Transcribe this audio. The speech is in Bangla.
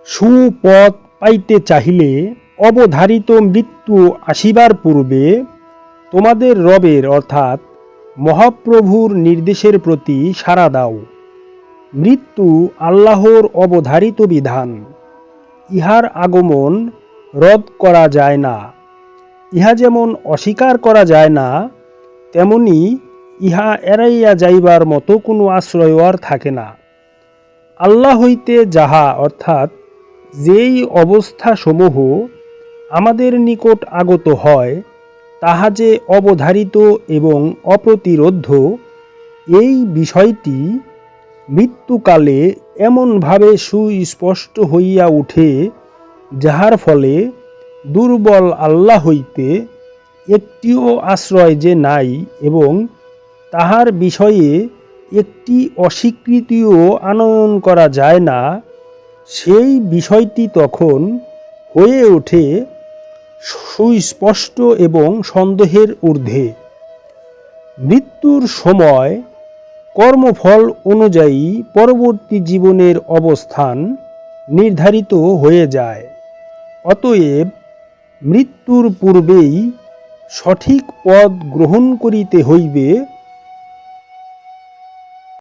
সুপথ পাইতে চাহিলে অবধারিত মৃত্যু আসিবার পূর্বে তোমাদের রবের অর্থাৎ মহাপ্রভুর নির্দেশের প্রতি সাড়া দাও। মৃত্যু আল্লাহর অবধারিত বিধান, ইহার আগমন রদ করা যায় না। ইহা যেমন অস্বীকার করা যায় না, তেমনি ইহা এড়াইয়া যাইবার মতো কোনো আশ্রয় আর থাকে না। আল্লাহ হইতে যাহা অর্থাৎ যেই অবস্থাসমূহ আমাদের নিকট আগত হয়, তাহা যে অবধারিত এবং অপ্রতিরোধ্য, এই বিষয়টি মৃত্যুকালে এমনভাবে সুস্পষ্ট হইয়া উঠে, যাহার ফলে দুর্বল আল্লাহ হইতে একটিও আশ্রয় যে নাই এবং তাহার বিষয়ে একটি অস্বীকৃতিও আনয়ন করা যায় না, সেই বিষয়টি তখন হয়ে ওঠে সুস্পষ্ট এবং সন্দেহের ঊর্ধ্বে। মৃত্যুর সময় কর্মফল অনুযায়ী পরবর্তী জীবনের অবস্থান নির্ধারিত হয়ে যায়। অতএব মৃত্যুর পূর্বেই সঠিক পথ গ্রহণ করিতে হইবে